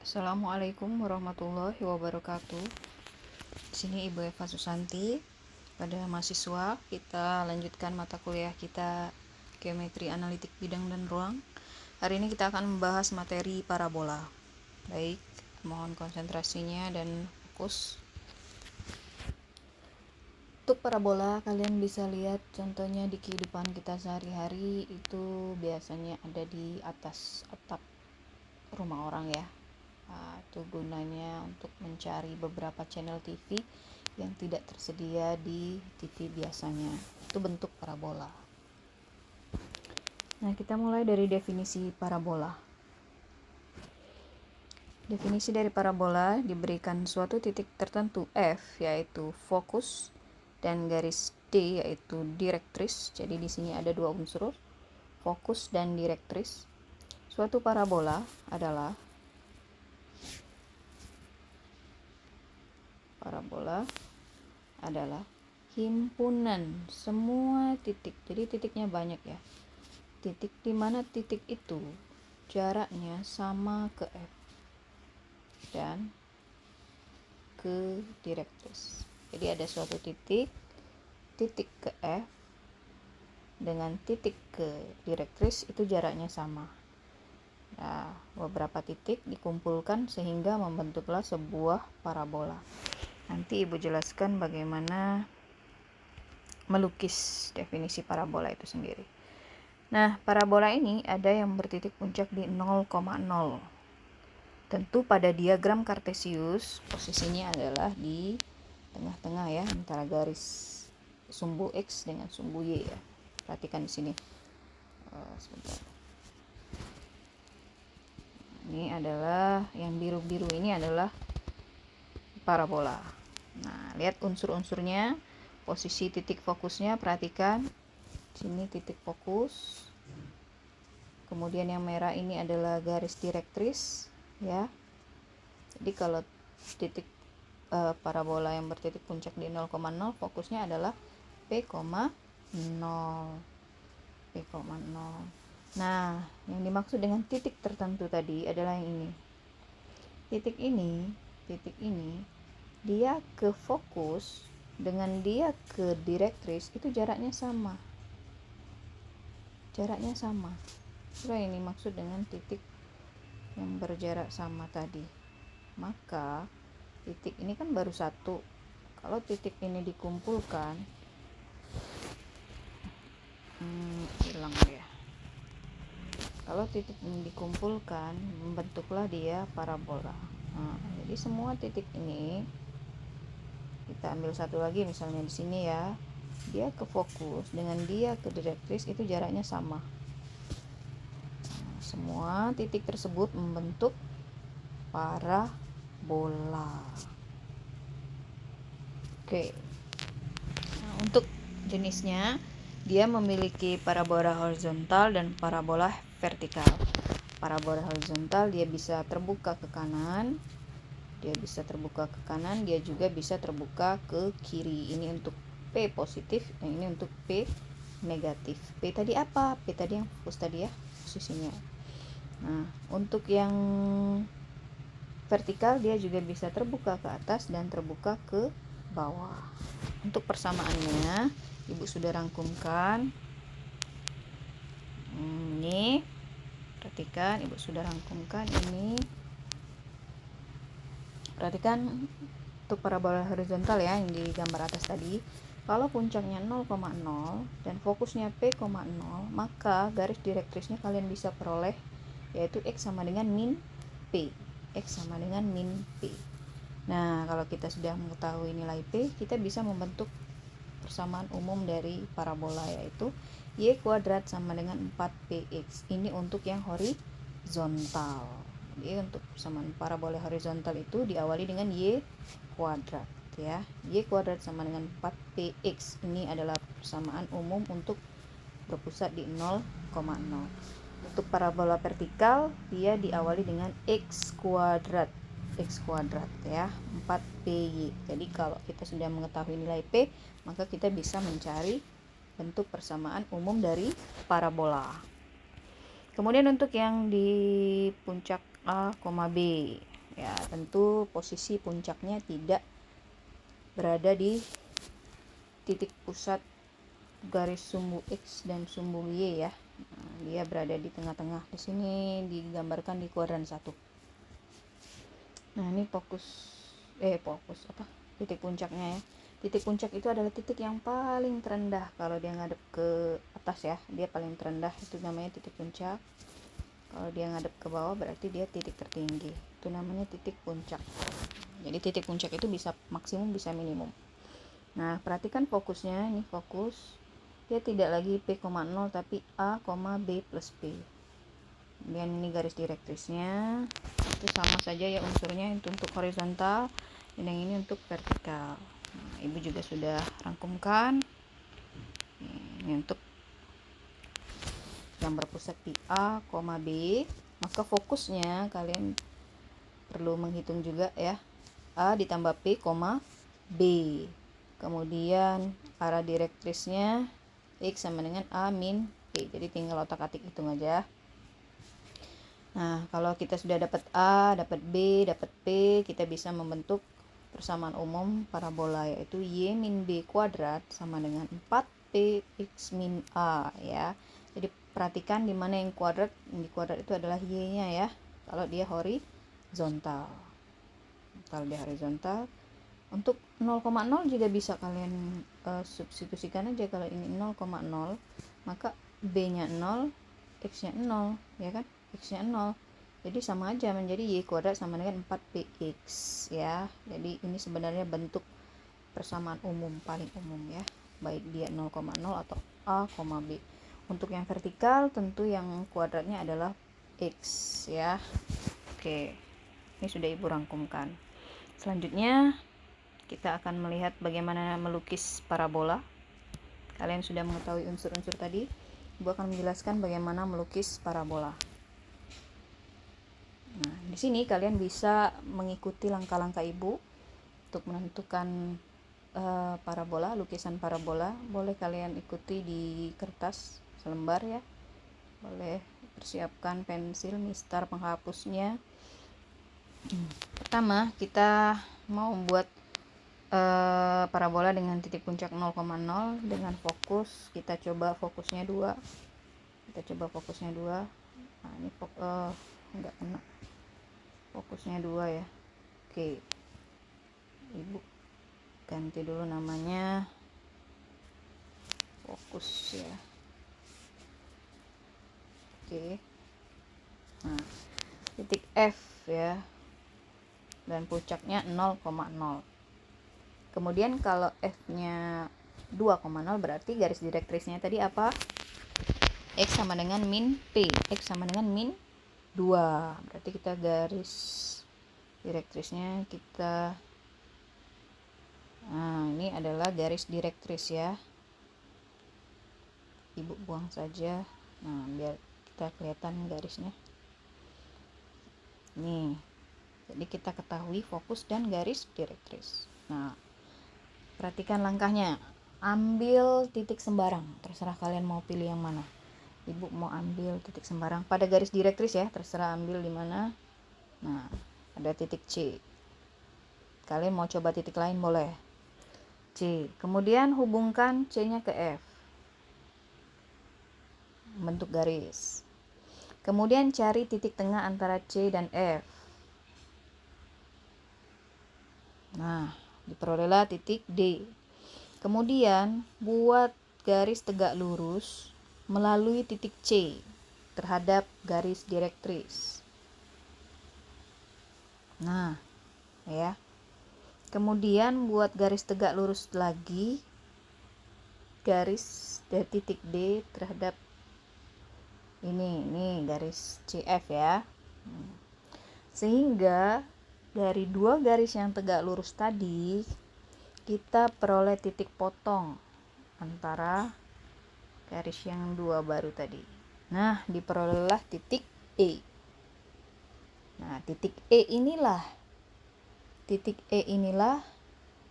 Assalamualaikum warahmatullahi wabarakatuh. Di sini Ibu Eva Susanti. Pada mahasiswa, kita lanjutkan mata kuliah kita Geometri Analitik Bidang dan Ruang. Hari ini kita akan membahas materi parabola. Baik, mohon konsentrasinya dan fokus. Untuk parabola, kalian bisa lihat contohnya di kehidupan kita sehari-hari itu biasanya ada di atas atap rumah orang ya. Itu gunanya untuk mencari beberapa channel TV yang tidak tersedia di TV biasanya. Itu bentuk parabola. Nah, kita mulai dari definisi parabola. Definisi dari parabola diberikan suatu titik tertentu F, yaitu fokus, dan garis D, yaitu direktris. Jadi di sini ada dua unsur, fokus dan direktris. Suatu parabola adalah himpunan semua titik. Jadi titiknya banyak ya. Titik di mana titik itu jaraknya sama ke F dan ke direktris. Jadi ada suatu titik ke F dengan titik ke direktris itu jaraknya sama. Nah, beberapa titik dikumpulkan sehingga membentuklah sebuah parabola. Nanti Ibu jelaskan bagaimana melukis definisi parabola itu sendiri. Nah, parabola ini ada yang bertitik puncak di 0,0. Tentu pada diagram Kartesius posisinya adalah di tengah-tengah ya, antara garis sumbu X dengan sumbu Y ya. Perhatikan di sini. Sebentar. Ini adalah yang biru-biru ini adalah parabola. Nah, lihat unsur-unsurnya, posisi titik fokusnya, perhatikan. Sini titik fokus. Kemudian yang merah ini adalah garis direktris ya. Jadi kalau titik parabola yang bertitik puncak di 0,0, fokusnya adalah P,0. Nah, yang dimaksud dengan titik tertentu tadi adalah yang ini. Titik ini dia ke fokus dengan dia ke direktris itu jaraknya sama. Itulah yang dimaksud dengan titik yang berjarak sama tadi. Maka titik ini kan baru satu. Kalau titik ini dikumpulkan, hilang ya. Kalau titik ini dikumpulkan, membentuklah dia parabola. Nah, jadi semua titik ini kita ambil satu lagi, misalnya di sini ya, dia ke fokus dengan dia ke direktris itu jaraknya sama. Nah, semua titik tersebut membentuk parabola. Oke. Nah, untuk jenisnya dia memiliki parabola horizontal dan parabola vertikal. Parabola horizontal dia bisa terbuka ke kanan, dia juga bisa terbuka ke kiri. Ini untuk P positif, dan ini untuk P negatif. P tadi apa? P tadi yang fokus tadi ya, posisinya. Nah, untuk yang vertikal dia juga bisa terbuka ke atas dan terbuka ke bawah. Untuk persamaannya Ibu sudah rangkumkan. Ini perhatikan, Ibu sudah rangkumkan ini. Perhatikan untuk parabola horizontal ya, yang di gambar atas tadi. Kalau puncaknya 0,0 dan fokusnya P,0, maka garis direktrisnya kalian bisa peroleh yaitu X sama dengan min P. Nah, kalau kita sudah mengetahui nilai P, kita bisa membentuk persamaan umum dari parabola, yaitu Y kuadrat sama dengan 4PX. Ini untuk yang horizontal. Jadi untuk persamaan parabola horizontal itu diawali dengan Y kuadrat ya. Y kuadrat sama dengan 4PX. Ini adalah persamaan umum untuk berpusat di 0,0. Untuk parabola vertikal dia diawali dengan X kuadrat ya, 4PY. Jadi kalau kita sudah mengetahui nilai P, maka kita bisa mencari bentuk persamaan umum dari parabola. Kemudian untuk yang di puncak A, B, Ya, tentu posisi puncaknya tidak berada di titik pusat garis sumbu X dan sumbu Y ya. Nah, dia berada di tengah-tengah. Di sini digambarkan di kuadran 1. Nah, ini fokus apa? Titik puncaknya ya. Titik puncak itu adalah titik yang paling terendah. Kalau dia ngadep ke atas ya, dia paling terendah, itu namanya titik puncak. Kalau dia ngadep ke bawah berarti dia titik tertinggi. Itu namanya titik puncak. Jadi titik puncak itu bisa maksimum bisa minimum. Nah, perhatikan fokusnya, ini fokus. Dia tidak lagi P,0 tapi A, B plus P. Kemudian ini garis direktrisnya. Itu sama saja ya unsurnya, itu untuk horizontal dan yang ini untuk vertikal. Nah, ibu juga sudah rangkumkan. Ini untuk yang berpusat di A, B. Maka fokusnya kalian perlu menghitung juga ya. A ditambah P, B. Kemudian arah direktrisnya X sama dengan A min P. Jadi tinggal otak-atik hitung aja. Nah, kalau kita sudah dapat A, dapat B, dapat P, kita bisa membentuk persamaan umum parabola, yaitu Y min B kuadrat sama dengan 4PX min A ya. Jadi perhatikan di mana yang kuadrat. Di kuadrat itu adalah Y-nya ya. Kalau dia horizontal. Untuk 0,0 juga bisa kalian substitusikan aja. Kalau ini 0,0, maka B-nya 0, X-nya 0, ya kan? X-nya 0. Jadi sama aja, menjadi Y kuadrat sama dengan 4PX ya. Jadi ini sebenarnya bentuk persamaan umum paling umum ya. Baik dia 0,0 atau A, B. Untuk yang vertikal tentu yang kuadratnya adalah X ya. Oke. Ini sudah Ibu rangkumkan. Selanjutnya kita akan melihat bagaimana melukis parabola. Kalian sudah mengetahui unsur-unsur tadi. Ibu akan menjelaskan bagaimana melukis parabola. Nah, di sini kalian bisa mengikuti langkah-langkah Ibu untuk menentukan parabola, lukisan parabola. Boleh kalian ikuti di kertas selembar ya. Boleh persiapkan pensil, mistar, penghapusnya. Pertama, kita mau membuat parabola dengan titik puncak 0,0 dengan fokus. Kita coba fokusnya 2. Nah, ini enggak kena. Fokusnya 2 ya. Oke. Ibu ganti dulu namanya fokus ya. Oke. Nah, titik F ya. Dan puncaknya 0,0. Kemudian kalau F-nya 2,0 berarti garis direktrisnya tadi apa? X sama dengan min P. X sama dengan min 2. Berarti kita garis direktrisnya kita, nah ini adalah garis direktris ya. Ibu buang saja. Nah, biar kita kelihatan garisnya. Nih. Jadi kita ketahui fokus dan garis direktris. Nah, perhatikan langkahnya. Ambil titik sembarang. Terserah kalian mau pilih yang mana. Ibu mau ambil titik sembarang pada garis direktris ya. Terserah ambil di mana. Nah, ada titik C. Kalian mau coba titik lain boleh. C. Kemudian hubungkan C-nya ke F. Bentuk garis. Kemudian cari titik tengah antara C dan F. Nah, diperolehlah titik D. Kemudian buat garis tegak lurus melalui titik C terhadap garis direktris. Nah, ya. Kemudian buat garis tegak lurus lagi garis dari titik D terhadap ini garis CF ya. Sehingga dari 2 garis yang tegak lurus tadi kita peroleh titik potong antara garis yang 2 baru tadi. Nah, diperolehlah titik E. Nah, titik E inilah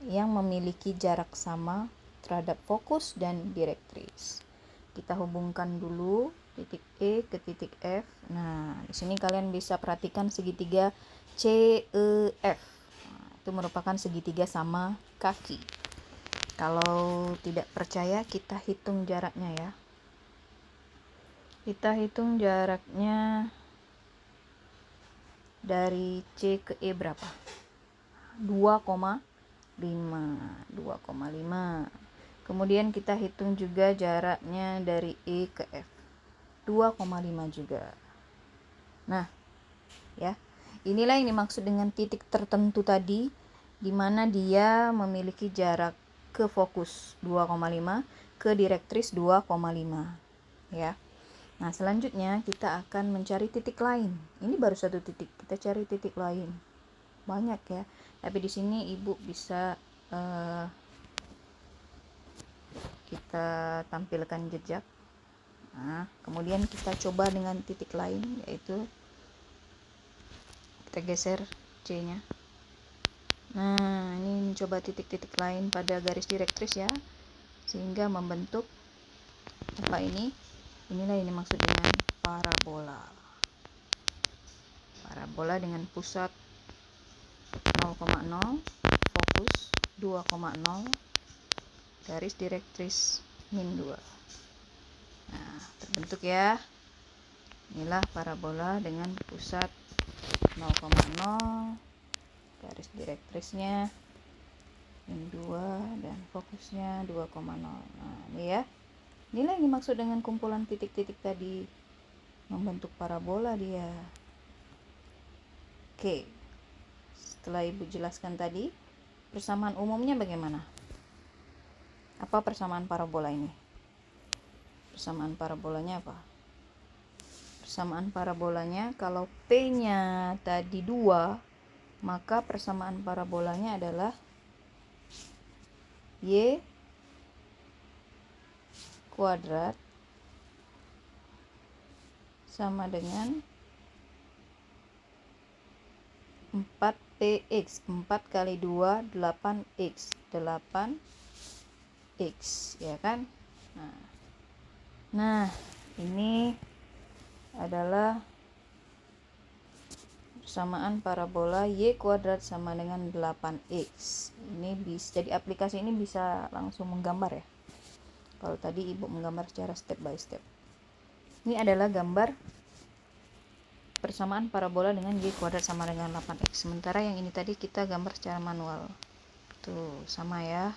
yang memiliki jarak sama terhadap fokus dan direktris. Kita hubungkan dulu titik E ke titik F. Nah, di sini kalian bisa perhatikan segitiga CEF. Nah, itu merupakan segitiga sama kaki. Kalau tidak percaya, kita hitung jaraknya ya. Kita hitung jaraknya dari C ke E berapa? 2,5. Kemudian kita hitung juga jaraknya dari E ke F. 2,5 juga. Nah, ya. Inilah yang dimaksud dengan titik tertentu tadi, di mana dia memiliki jarak ke fokus 2,5, ke direktris 2,5, ya. Nah, selanjutnya kita akan mencari titik lain. Ini baru satu titik, kita cari titik lain. Banyak ya, tapi di sini ibu bisa kita tampilkan jejak. Nah, kemudian kita coba dengan titik lain, yaitu kita geser C nya. Nah, ini mencoba titik-titik lain pada garis direktris ya, sehingga membentuk apa ini? Inilah yang dimaksud dengan parabola. Parabola dengan pusat 0,0, fokus 2,0, garis direktris min 2. Nah, terbentuk ya. Inilah parabola dengan pusat 0,0, garis direktrisnya min 2 dan fokusnya 2,0. Nah, ini ya. Inilah yang dimaksud dengan kumpulan titik-titik tadi, membentuk parabola dia. Oke. Setelah ibu jelaskan tadi, persamaan umumnya bagaimana? Apa persamaan parabola ini? Persamaan parabolanya apa? Persamaan parabolanya, kalau P-nya tadi 2, maka persamaan parabolanya adalah Y kuadrat sama dengan 4px. 4 kali 2 8x. 8x, ya kan? Nah, ini adalah persamaan parabola Y kuadrat sama dengan 8x. Ini bisa jadi, aplikasi ini bisa langsung menggambar ya. Kalau tadi ibu menggambar secara step by step. Ini adalah gambar persamaan parabola dengan Y kuadrat sama dengan 8x. Sementara yang ini tadi kita gambar secara manual. Tuh, sama ya.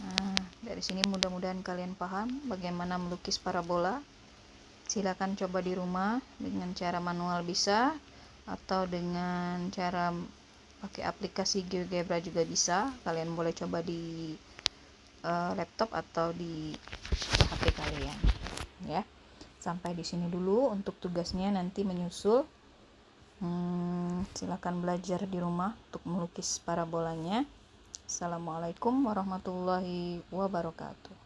Nah, dari sini mudah-mudahan kalian paham bagaimana melukis parabola. Silakan coba di rumah dengan cara manual bisa, atau dengan cara pakai aplikasi GeoGebra juga bisa. Kalian boleh coba di laptop atau di HP kalian, ya. Sampai di sini dulu untuk tugasnya, nanti menyusul. Silakan belajar di rumah untuk melukis parabolanya. Assalamualaikum warahmatullahi wabarakatuh.